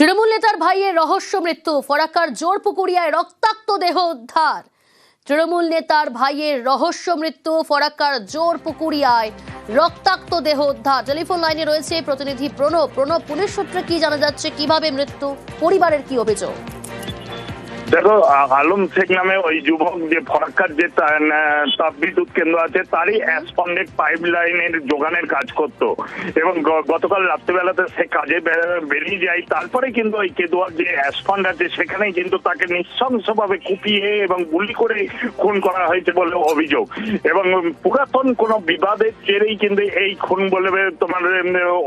তৃণমূল নেতার ভাইয়ের রহস্য মৃত্যু, ফরাক্কার জোরপুকুরিয়ায় রক্তাক্ত দেহ উদ্ধার। তৃণমূল নেতার ভাইয়ের রহস্য মৃত্যু, ফরাক্কার জোরপুকুরিয়ায় রক্তাক্ত দেহ উদ্ধার। টেলিফোন লাইনে রয়েছে প্রতিনিধি প্রণব। পুলিশ সূত্রে কি জানা যাচ্ছে, কিভাবে মৃত্যু, পরিবারের কি অভিযোগ? দেখো, আলম শেখ নামে ওই যুবক যে ফরাক্কার যে তাপবিদ্যুৎ কেন্দ্র আছে তারই অ্যাসপন্ডেড পাইপ লাইনের যোগানের কাজ করত এবং গতকাল রাত্রিবেলাতে সে কাজে বেরিয়ে যায়। তারপরে কিন্তু ওই কেদুয়ার যে অ্যাসপন্ড আছে সেখানেই কিন্তু তাকে নৃশংসভাবে কুপিয়ে এবং গুলি করে খুন করা হয়েছে বলে অভিযোগ। এবং পুরাতন কোনো বিবাদের জেরেই কিন্তু এই খুন বলে তোমার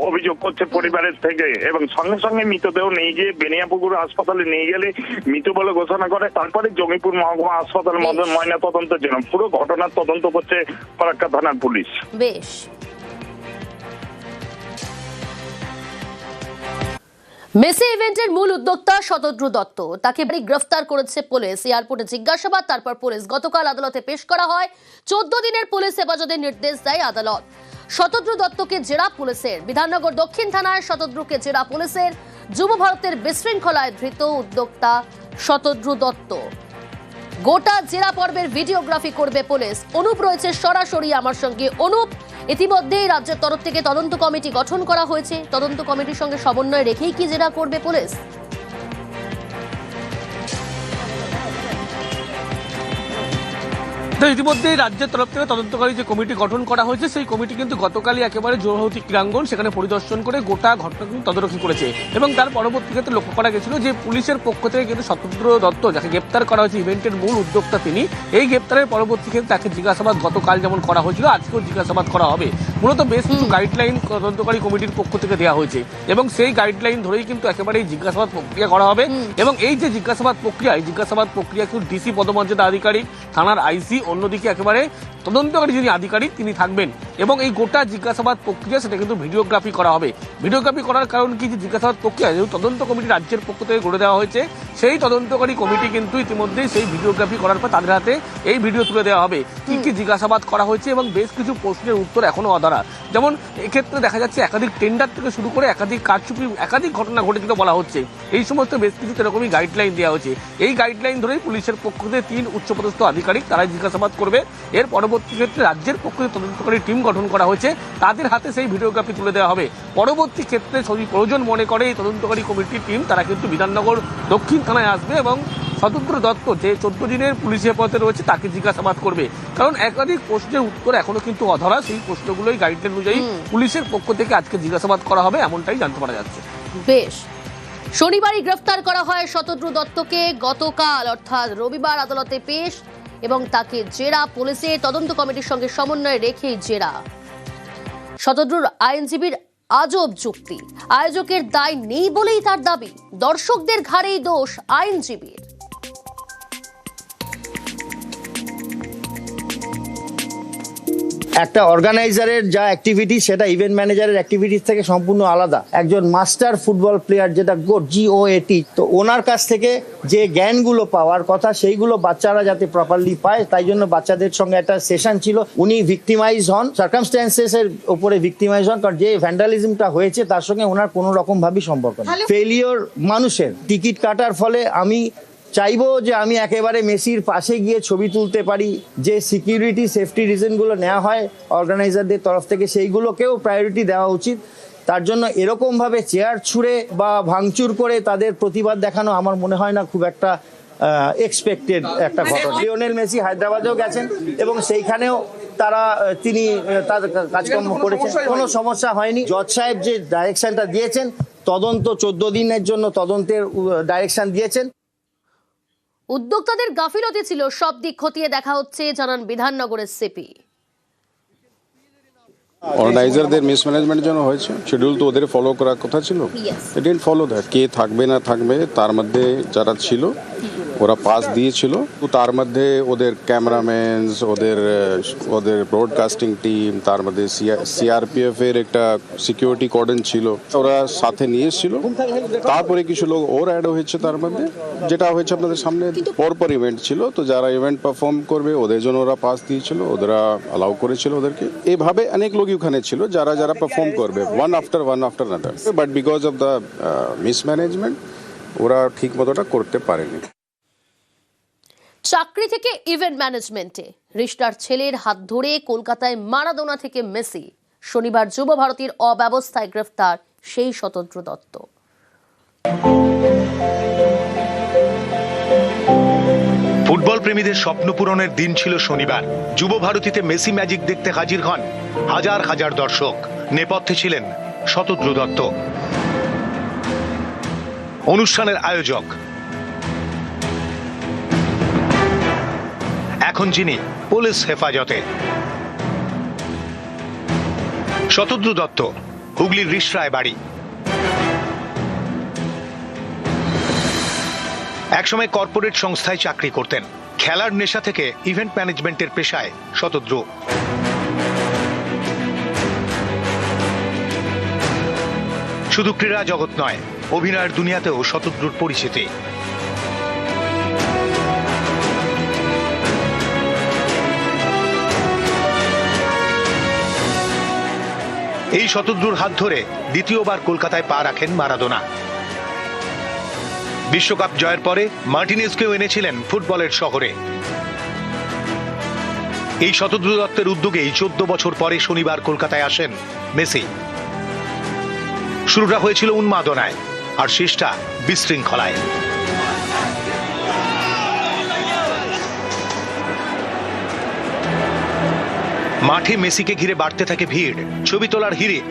অভিযোগ করছে পরিবারের থেকে। এবং সঙ্গে সঙ্গে মৃতদেহ নিয়ে গিয়ে বেনিয়াপুকুর হাসপাতালে নিয়ে গেলে মৃত বলে ঘোষণা করে। তারপরে জঙ্গিপুর মহকুমা হাসপাতালের মধ্যে ময়না তদন্তের জন্য পুরো ঘটনার তদন্ত করছে ফরাক্কা থানার পুলিশ। বেশ। মেসি ইভেন্টের মূল উদ্যোক্তা শতদ্রু দত্ত, তাকে গ্রেফতার করেছে পুলিশ। এয়ারপোর্টে জিজ্ঞাসাবাদ, তারপর পুলিশ গতকাল আদালতে পেশ করা হয়। 14 দিনের পুলিশ হেফাজতের নির্দেশ দেয় আদালত। শতদ্রু দত্তকে জেরা পুলিশের। বিধাননগর দক্ষিণ থানায় শতদ্রুকে জেরা পুলিশের। যুব ভারতের বিশৃঙ্খলায় ধৃত উদ্যোক্তা শতদ্রু দত্ত। গোটা জেরা পর্বের ভিডিওগ্রাফি করবে পুলিশ। অনুপ রয়েছে সরাসরি আমার সঙ্গে। অনুপ, ইতিমধ্যেই রাজ্যের তরফ থেকে তদন্ত কমিটি গঠন করা হয়েছে। তদন্ত কমিটির সঙ্গে সমন্বয় রেখেই কি জেরা করবে পুলিশ? ইতিমধ্যেই রাজ্যের তরফ থেকে তদন্তকারী যে কমিটি গঠন করা হয়েছে সেই কমিটি কিন্তু গতকালই একেবারে জোরহাটি ক্রীড়াঙ্গন সেখানে পরিদর্শন করে গোটা ঘটনা কিন্তু তদারকি করেছে। এবং তার পরবর্তী ক্ষেত্রে লক্ষ্য করা গেছিল যে পুলিশের পক্ষ থেকে কিন্তু শতদ্রু দত্ত, যাকে গ্রেপ্তার করা হয়েছে, ইভেন্টের মূল উদ্যোক্তা তিনি, এই গ্রেপ্তারের পরবর্তী ক্ষেত্রে তাকে জিজ্ঞাসাবাদ গতকাল যেমন করা হয়েছিল আজকেও জিজ্ঞাসাবাদ করা হবে। মূলত বেশ কিছু গাইডলাইন তদন্তকারী কমিটির পক্ষ থেকে দেওয়া হয়েছে এবং সেই গাইডলাইন ধরেই কিন্তু একেবারে জিজ্ঞাসাবাদ প্রক্রিয়া করা হবে। এবং এই যে জিজ্ঞাসাবাদ প্রক্রিয়া কিন্তু ডিসি পদমর্যাদা আধিকারিক, থানার আইসি, অন্যদিকে একেবারে তদন্তকারী যিনি আধিকারিক তিনি থাকবেন। এবং এই গোটা জিজ্ঞাসাবাদ প্রক্রিয়া সেটা কিন্তু ভিডিওগ্রাফি করা হবে। ভিডিওগ্রাফি করার কারণ কি, যে জিজ্ঞাসাবাদ প্রক্রিয়া যেহেতু তদন্ত কমিটি রাজ্যের পক্ষ থেকে গড়ে দেওয়া হয়েছে, সেই তদন্তকারী কমিটি কিন্তু ইতিমধ্যেই সেই ভিডিওগ্রাফি করার পর তাদের হাতে এই ভিডিও তুলে দেওয়া হবে কি কি জিজ্ঞাসাবাদ করা হয়েছে। এবং বেশ কিছু প্রশ্নের উত্তর এখনো অধরা। যেমন এক্ষেত্রে দেখা যাচ্ছে একাধিক টেন্ডার থেকে শুরু করে একাধিক কারচুপি, একাধিক ঘটনা ঘটেছিল বলা হচ্ছে। এই সমস্ত বেশ কিছু এরকমই গাইডলাইন দেওয়া হয়েছে। এই গাইডলাইন ধরেই পুলিশের পক্ষ থেকে 3 উচ্চপদস্থ আধিকারিক তারাই জিজ্ঞাসাবাদ করবে। এর পরবর্তী ক্ষেত্রে রাজ্যের পক্ষ থেকে তদন্তকারী টিম গঠন করা হয়েছে, তাদের হাতে সেই ভিডিওগ্রাফি তুলে দেওয়া হবে। পরবর্তী ক্ষেত্রে যদি প্রয়োজন মনে করে এই তদন্তকারী কমিটির টিম তারা কিন্তু বিধাননগর দক্ষিণ থানায় আসবে এবং শতদ্রু দত্ত যে 14 দিনের পুলিশ হেফাজতে রয়েছে তাকে জিজ্ঞাসাবাদ করবে। কারণ একাধিক প্রশ্নের উত্তর এখনো কিন্তু অধরা। সেই প্রশ্নগুলোই গাইডলাইন অনুযায়ী পুলিশের পক্ষ থেকে আজকে জিজ্ঞাসাবাদ করা হবে, এমনটাই জানতে পারা যাচ্ছে। বেশ। শনিবারই গ্রেফতার করা হয় শতদ্রু দত্তকে। গতকাল অর্থাৎ রবিবার আদালতে পেশ এবং তাকে জেরা পুলিশে। তদন্ত কমিটির সঙ্গে সমন্বয় রেখেই জেরা। শতদ্রুর আইনজীবীর আজব যুক্তি, আয়োজকের দায় নেই বলেই তার দাবি। দর্শকদের ঘাড়েই দোষ আইনজীবীর। একটা অর্গানাইজারের যা অ্যাক্টিভিটি সেটা ইভেন্ট ম্যানেজারের অ্যাক্টিভিটিস থেকে সম্পূর্ণ আলাদা। একজন মাস্টার ফুটবল প্লেয়ার, যেটা GOAT, তো ওনার কাছ থেকে যে জ্ঞানগুলো পাওয়ার কথা সেইগুলো বাচ্চারা যাতে প্রপারলি পায়, তাই জন্য বাচ্চাদের সঙ্গে একটা সেশন ছিল। উনি ভিক্টিমাইজ হন, সার্কামস্ট্যান্সেস এর উপরে ভিক্টিমাইজ হন, কারণ যে ভ্যান্ডালিজমটা হয়েছে তার সঙ্গে ওনার কোনো রকম ভাবেই সম্পর্ক নেই। ফেলিওর মানুষের টিকিট কাটার ফলে আমি চাইবো যে আমি একেবারে মেসির পাশে গিয়ে ছবি তুলতে পারি। যে সিকিউরিটি সেফটি রিজনগুলো নেওয়া হয় অর্গানাইজারদের তরফ থেকে সেইগুলোকেও প্রায়োরিটি দেওয়া উচিত। তার জন্য এরকমভাবে চেয়ার ছুঁড়ে বা ভাঙচুর করে তাদের প্রতিবাদ দেখানো আমার মনে হয় না খুব একটা এক্সপেক্টেড একটা ঘটনা। লিওনেল মেসি হায়দ্রাবাদেও গেছেন এবং সেইখানেও তিনি তার কাজকর্ম করেছেন, কোনো সমস্যা হয়নি। জজ সাহেব যে ডাইরেকশনটা দিয়েছেন, তদন্ত 14 দিনের জন্য তদন্তের ডাইরেকশন দিয়েছেন। উদ্যোক্তাদের গাফিলতি ছিল, সব দিক খতিয়ে দেখা হচ্ছে, জানান বিধাননগরের সিপি। অর্গানাইজারদের মিসম্যানেজমেন্টের জন্য হয়েছে। শিডিউল তো ওদের ফলো করার কথা ছিল, দে ডিডন্ট ফলো দ্যাট। কে থাকবে না থাকবে তার মধ্যে যারা ছিল ওরা পাস দিয়েছিল। তো তার মধ্যে ওদের ক্যামেরাম্যান, ওদের ব্রডকাস্টিং টিম, তার মধ্যে সিআরপিএফ এর একটা সিকিউরিটি কর্ডন ছিল, ওরা সাথে নিয়ে এসেছিল। তারপরে কিছু লোক ওর অ্যাড হয়েছে তার মধ্যে, যেটা হয়েছে আপনাদের সামনে পরপর ইভেন্ট ছিল। তো যারা ইভেন্ট পারফর্ম করবে ওদের জন্য ওরা পাস দিয়েছিল, ওরা অ্যালাউ করেছিল ওদেরকে। এইভাবে অনেক লোকই ওখানে ছিল যারা পারফর্ম করবে one after another, but because of the mismanagement ওরা ঠিক মতোটা করতে পারেনি। চাকরি থেকে ইভেন্ট ম্যানেজমেন্টে রিশতার ছেলের হাত ধরে কলকাতায় মারাদোনা থেকে মেসি, শনিবার যুব ভারতীর অব্যবস্থায় গ্রেফতার সেই শতদ্রু দত্ত। ফুটবল প্রেমীদের স্বপ্ন পূরণের দিন ছিল শনিবার। যুব ভারতীতে মেসি ম্যাজিক দেখতে হাজির হন হাজার হাজার দর্শক। নেপথ্যে ছিলেন শতদ্রু দত্ত, অনুষ্ঠানের আয়োজক। এখন যিনি পুলিশ হেফাজতে। শতদ্রু দত্ত হুগলির রিষড়ায় বাড়ি। একসময় কর্পোরেট সংস্থায় চাকরি করতেন। খেলার নেশা থেকে ইভেন্ট ম্যানেজমেন্টের পেশায় শতদ্রু। শুধু ক্রীড়া জগৎ নয়, অভিনয়ের দুনিয়াতেও শতদ্রুর পরিচিতি। এই শতদ্রুর হাত ধরে দ্বিতীয়বার কলকাতায় পা রাখেন মারাদোনা। বিশ্বকাপ জয়ের পরে মার্টিনেজকেও এনেছিলেন ফুটবলের শহরে। এই শতদ্রু দত্তের উদ্যোগেই 14 বছর পরে শনিবার কলকাতায় আসেন মেসি। শুরুটা হয়েছিল উন্মাদনায়, আর শেষটা বিশৃঙ্খলায়। মাঠে মেসিকে ঘিরে বাড়তে থাকে ভিড়, ছবি তোলার হিড়িক।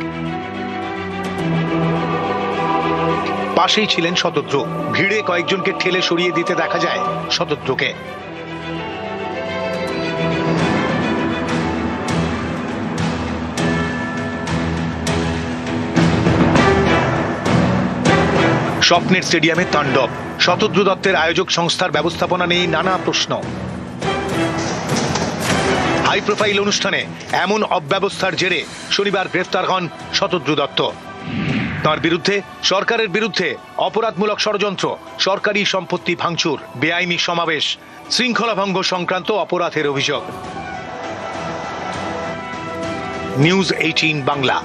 পাশেই ছিলেন শতদ্রু। ভিড়ে কয়েকজনকে ঠেলে সরিয়ে দিতে দেখা যায় শতদ্রুকে। স্বপ্নের স্টেডিয়ামে তাণ্ডব। শতদ্রু দত্তের আয়োজক সংস্থার ব্যবস্থাপনা নিয়ে নানা প্রশ্ন। হাই প্রোফাইল অনুষ্ঠানে এমন অব্যবস্থার জেরে শনিবার গ্রেফতার হন শতদ্রু দত্ত। তার বিরুদ্ধে সরকারের বিরুদ্ধে অপরাধমূলক ষড়যন্ত্র, সরকারি সম্পত্তি ভাঙচুর, বেআইনি সমাবেশ, শৃঙ্খলা ভঙ্গ সংক্রান্ত অপরাধের অভিযোগ। নিউজ 18 বাংলা।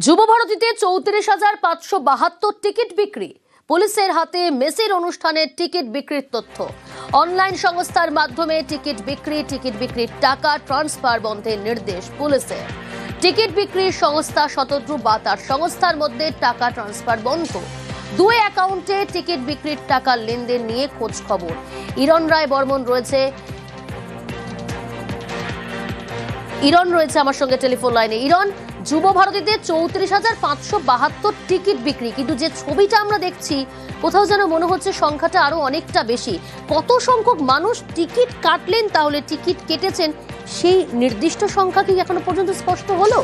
যুব ভারতীতে 34,572 টিকিট বিক্রি। পুলিশের হাতে মেসির অনুষ্ঠানের টিকিট বিক্রির তথ্য। অনলাইন সংস্থার মাধ্যমে টিকিট বিক্রির টাকা ট্রান্সফার বন্ধের নির্দেশ পুলিশের। টিকিট বিক্রির সংস্থা শতদ্রু বা তার সংস্থার মধ্যে টাকা ট্রান্সফার বন্ধ। দুই অ্যাকাউন্টে টিকিট বিক্রির টাকার লেনদেন নিয়ে খোঁজ খবর। ইরণ রায় বর্মন রয়েছে আমার সঙ্গে টেলিফোন লাইনে। ইরণ, যুব ভারতীতে 34,572 টিকিট বিক্রি, কিন্তু যে ছবিটা আমরা দেখছি কোথাও যেন মনে হচ্ছে সংখ্যাটা আরো অনেকটা বেশি। কত সংখ্যক মানুষ টিকিট কাটলেন, তাহলে টিকিট কেটেছেন, সেই নির্দিষ্ট সংখ্যা কি এখনো পর্যন্ত স্পষ্ট হলো?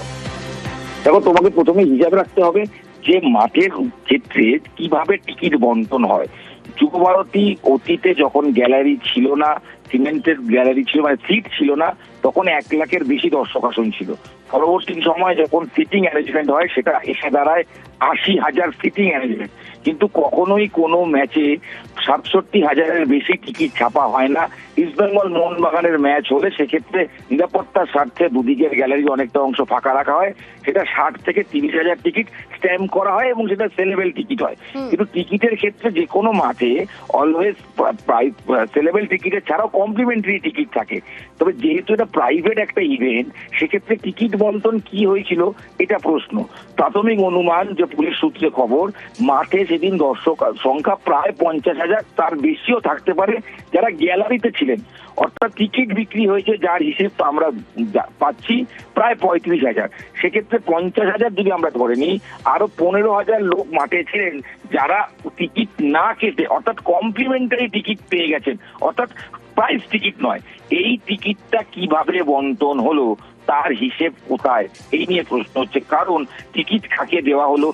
দেখো, তোমাকে প্রথমে হিসাব রাখতে হবে যে মাঠের ক্ষেত্রে কিভাবে টিকিট বন্টন হয়। যুব ভারতী অতীতে যখন গ্যালারি ছিল না, সিমেন্টের গ্যালারি ছিল, মানে সিট ছিল না, তখন 1 লাখের বেশি দর্শক আসন ছিল। পরবর্তী সময় যখন সিটিং অ্যারেঞ্জমেন্ট হয় সেটা এসে দাঁড়ায় 80,000 সিটিং অ্যারেঞ্জমেন্ট। কিন্তু কখনোই কোনো ম্যাচে 67,000-এর বেশি টিকিট ছাপা হয় না। ইস্টবেঙ্গল মোহনবাগানের ম্যাচ হলে সেক্ষেত্রে নিরাপত্তার স্বার্থে দুদিকের গ্যালারি অনেকটা অংশ ফাঁকা রাখা হয়। সেটা 60 থেকে 30,000 টিকিট স্ট্যাম্প করা হয় এবং সেটা সেলেবেল টিকিট হয়। কিন্তু টিকিটের ক্ষেত্রে যে কোনো মাঠে অলওয়েজ সেলেবেল টিকিটের ছাড়াও কমপ্লিমেন্টারি টিকিট থাকে। তবে যেহেতু এটা প্রাইভেট একটা ইভেন্ট, সেক্ষেত্রে টিকিট বন্টন কি হয়েছিল এটা প্রশ্ন। প্রাথমিক অনুমান যে পুলিশ সূত্রে খবর, মাঠে সেদিন দর্শক সংখ্যা প্রায় 50,000, তার বেশিও থাকতে পারে যারা গ্যালারিতে ছিলেন। অর্থাৎ টিকিট বিক্রি হয়েছে যার হিসেব তো আমরা পাচ্ছি প্রায় 35,000। সেক্ষেত্রে 50,000 যদি আমরা ধরে নিই, আরো 15,000 লোক মাঠে ছিলেন যারা টিকিট না কেটে, অর্থাৎ কমপ্লিমেন্টারি টিকিট পেয়ে গেছেন, অর্থাৎ প্রাইস টিকিট নয়। এই টিকিটটা কিভাবে বন্টন হলো, তার হিসেব কোথায়, এই নিয়ে প্রশ্ন হচ্ছে। কারণ টিকিট খাকিয়ে দেওয়া হলো,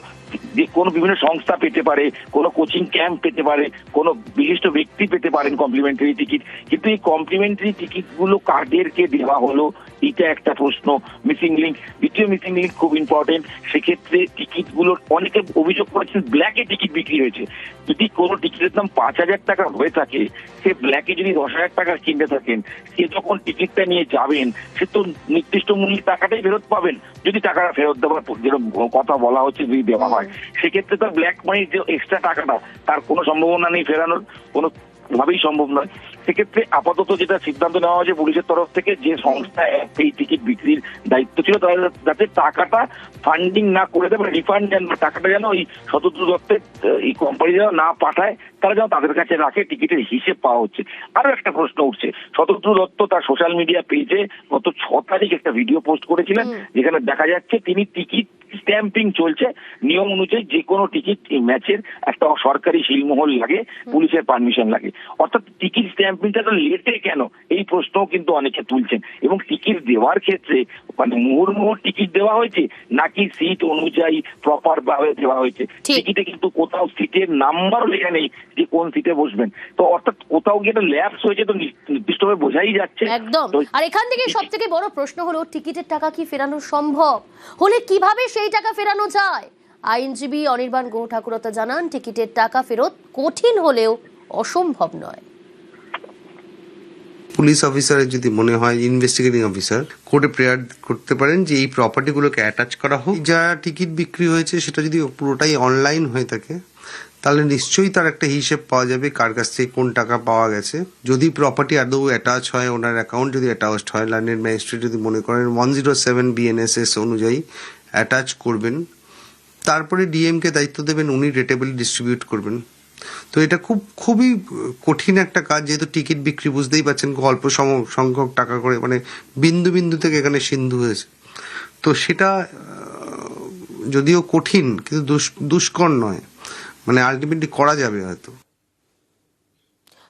যে কোনো বিভিন্ন সংস্থা পেতে পারে, কোনো কোচিং ক্যাম্প পেতে পারে, কোনো বিশিষ্ট ব্যক্তি পেতে পারেন কমপ্লিমেন্টারি টিকিট, কিন্তু এই কমপ্লিমেন্টারি টিকিটগুলো কাদেরকে দেওয়া হলো এটা একটা প্রশ্ন, মিসিং লিঙ্ক। দ্বিতীয় মিসিং লিঙ্ক খুব ইম্পর্টেন্ট, সেক্ষেত্রে টিকিটগুলোর অনেকে অভিযোগ করেছেন ব্ল্যাকে টিকিট বিক্রি হয়েছে। যদি কোনো টিকিটের দাম 5,000 টাকা হয়ে থাকে, সে ব্ল্যাকে যদি 10,000 টাকা কিনতে থাকেন, সে যখন টিকিটটা নিয়ে যাবেন সে তো নির্দিষ্ট মূল্যের টাকাটাই ফেরত পাবেন। যদি টাকাটা ফেরত দেওয়ার যেরকম কথা বলা হচ্ছে যদি দেওয়া হয়, সেক্ষেত্রে তো ব্ল্যাক মানির যে এক্সট্রা টাকাটা তার কোনো সম্ভাবনা নেই ফেরানোর, কোনো ভাবেই সম্ভব নয়। সেক্ষেত্রে আপাতত যেটা সিদ্ধান্ত নেওয়া হয়েছে পুলিশের তরফ থেকে, যে সংস্থা এই টিকিট বিক্রির দায়িত্ব ছিল তারা যাতে টাকাটা ফান্ডিং না করে দেয়, রিফান্ড যেন টাকাটা যেন ওই শতদ্রু দত্তের এই কোম্পানি যেন না পাঠায়, তারা যেন তাদের কাছে রাখে, টিকিটের হিসেব পাওয়া হচ্ছে। আরো একটা প্রশ্ন উঠছে, শতদ্রু দত্ত তার সোশ্যাল মিডিয়া পেজে গত 6 তারিখ একটা ভিডিও পোস্ট করেছিলেন যেখানে দেখা যাচ্ছে তিনি টিকিট স্ট্যাম্পিং চলছে, নিয়ম অনুযায়ী যে কোনো টিকিট এই ম্যাচের একটা সরকারি সিলমোহর লাগে, পুলিশের পারমিশন লাগে, অর্থাৎ টিকিট স্ট্যাম্পিংটা তো লেটে কেন, এই প্রশ্নও কিন্তু অনেকে তুলছেন। এবং টিকিট দেওয়ার ক্ষেত্রে মানে মুহুর্মুহুর টিকিট দেওয়া হয়েছে নাকি সিট অনুযায়ী প্রপার ভাবে দেওয়া হয়েছে, টিকিটে কিন্তু কোথাও সিটের নাম্বারও লেখা নেই যে কোন সিটে বসবেন, তো অর্থাৎ কোথাও গিয়ে ল্যাপস হয়েছে, তো নির্দিষ্টভাবে বোঝাই যাচ্ছে একদম। আর এখান থেকে সবথেকে বড় প্রশ্ন হলো টিকিটের টাকা কি ফেরানো সম্ভব, হলে কিভাবে সেই টাকা ফেরানো যায়? আইনজীবী অনির্বাণ গুহ ঠাকুরতা জানান, টিকিটের টাকা ফেরত কঠিন হলেও অসম্ভব নয়। পুলিশ অফিসারের যদি মনে হয়, ইনভেস্টিগেটিং অফিসার কোর্টে প্রেয়ার করতে পারেন যে এই প্রপার্টিগুলোকে অ্যাটাচ করা হোক। যা টিকিট বিক্রি হয়েছে সেটা যদি পুরোটাই অনলাইন হয়ে থাকে তাহলে নিশ্চয়ই তার একটা হিসেব পাওয়া যাবে কার কাছ থেকে কোন টাকা পাওয়া গেছে। যদি প্রপার্টি আদৌ অ্যাটাচ হয়, ওনার অ্যাকাউন্ট যদি অ্যাটাচড হয়, লাইনের ম্যাজিস্ট্রেট যদি মনে করেন 107 BNSS অনুযায়ী অ্যাটাচ করবেন, তারপরে ডিএমকে দায়িত্ব দেবেন, উনি রেটেবলি ডিস্ট্রিবিউট করবেন। তো এটা খুবই কঠিন একটা কাজ, যেহেতু টিকিট বিক্রি বুঝতেই পারছেন অল্প সংখ্যক টাকা করে, মানে বিন্দু বিন্দু থেকে এখানে সিন্ধু হয়েছে। তো সেটা যদিও কঠিন কিন্তু দুষ্কর নয়, মানে আলটিমেটলি করা যাবে হয়তো।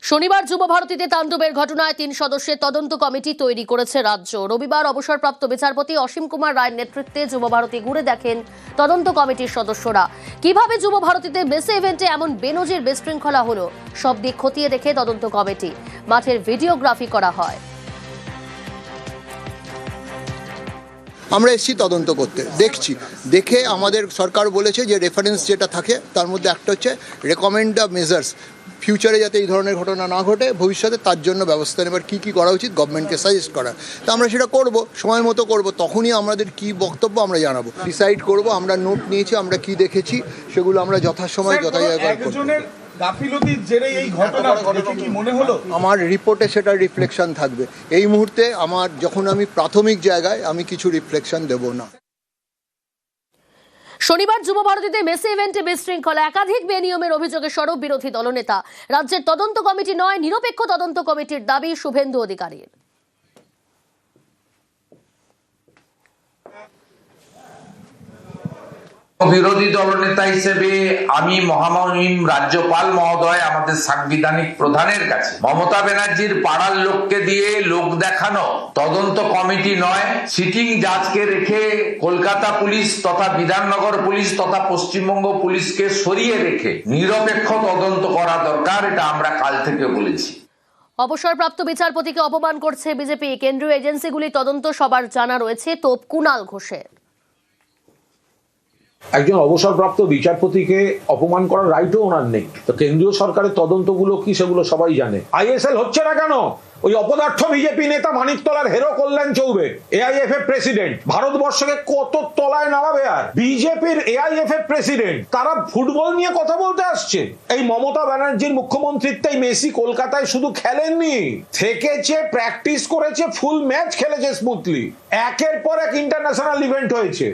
শনিবার যুব ভারতীতে তাণ্ডবের ঘটনায় 3 সদস্যের তদন্ত কমিটি তৈরি করেছে রাজ্য। রবিবার অবসরপ্রাপ্ত বিচারপতি অসীম কুমার রায়ের নেতৃত্বে যুব ভারতী ঘুরে দেখেন তদন্ত কমিটির সদস্যরা। কিভাবে যুব ভারতীতে মেসে ইভেন্টে এমন বেনজির বিশৃঙ্খলা হলো, সব দিক খতিয়ে দেখে তদন্ত কমিটি। মাঠের ভিডিওগ্রাফি করা হয়। আমরা এসেছি তদন্ত করতে, দেখে আমাদের সরকার বলেছে যে রেফারেন্স যেটা থাকে তার মধ্যে একটা হচ্ছে রেকমেন্ড দ্য মেজার্স, ফিউচারে যাতে এই ধরনের ঘটনা না ঘটে, ভবিষ্যতে তার জন্য ব্যবস্থা নেবার কী করা উচিত গভর্নমেন্টকে সাজেস্ট করা। তো আমরা সেটা করব, সময় মতো করব, তখনই আমাদের কি বক্তব্য আমরা জানাবো, ডিসাইড করব। আমরা নোট নিয়েছি, আমরা কি দেখেছি সেগুলো আমরা যথাসময় যথাজায়গায় করব। আমার রিপোর্টে সেটা রিফ্লেকশন থাকবে। এই মুহূর্তে যখন আমি প্রাথমিক জায়গায় আমি কিছু রিফ্লেকশন দেব না। শনিবার যুব ভারতীতে মেসে ইভেন্টে বিশৃঙ্খলা, একাধিক বেনিয়মের অভিযোগে সরব বিরোধী দলনেতা। রাজ্যের তদন্ত কমিটি নয়, নিরপেক্ষ তদন্ত কমিটির দাবি শুভেন্দু অধিকারীর। বিরোধী দলনেতা হিসেবে আমি মহামহিম রাজ্যপাল মহোদয়, আমাদের সাংবিধানিক প্রধানের কাছে মমতা ব্যানার্জির পাড়ার লোককে দিয়ে লোক দেখানো তদন্ত কমিটি নয়, সিটিং জাজকে রেখে কলকাতা পুলিশ তথা বিধাননগর পুলিশ তথা পশ্চিমবঙ্গ পুলিশকে সরিয়ে রেখে নিরপেক্ষ তদন্ত করা দরকার, এটা আমরা কাল থেকে বলেছি। অবসরপ্রাপ্ত বিচারপতিকে অপমান করছে বিজেপি। কেন্দ্রীয় এজেন্সিগুলি তদন্ত সবার জানা রয়েছে, তোপ কুণাল ঘোষের। একজন অবসরপ্রাপ্ত বিচারপতিকে অপমান করার রাইটও ওনার নেই। তো কেন্দ্রীয় সরকারের তদন্তগুলো কি সেগুলো সবাই জানে। আইএসএল হচ্ছে না কেন? ওই অপদার্থ বিজেপি নেতা মানিকতলার হেরো কল্যাণ চৌবে, এআইএফএফ প্রেসিডেন্ট, ভারতবর্ষকে কত তলায় নামাবে। আর বিজেপির এআইএফএফ প্রেসিডেন্ট, তারা ফুটবল নিয়ে কথা বলতে আসছে। এই মমতা ব্যানার্জির মুখ্যমন্ত্রীত্বে মেসি কলকাতায় শুধু খেলেননি, থেকেছে, প্র্যাকটিস করেছে, ফুল ম্যাচ খেলেছে স্মুথলি, একের পর এক ইন্টারন্যাশনাল ইভেন্ট হয়েছে।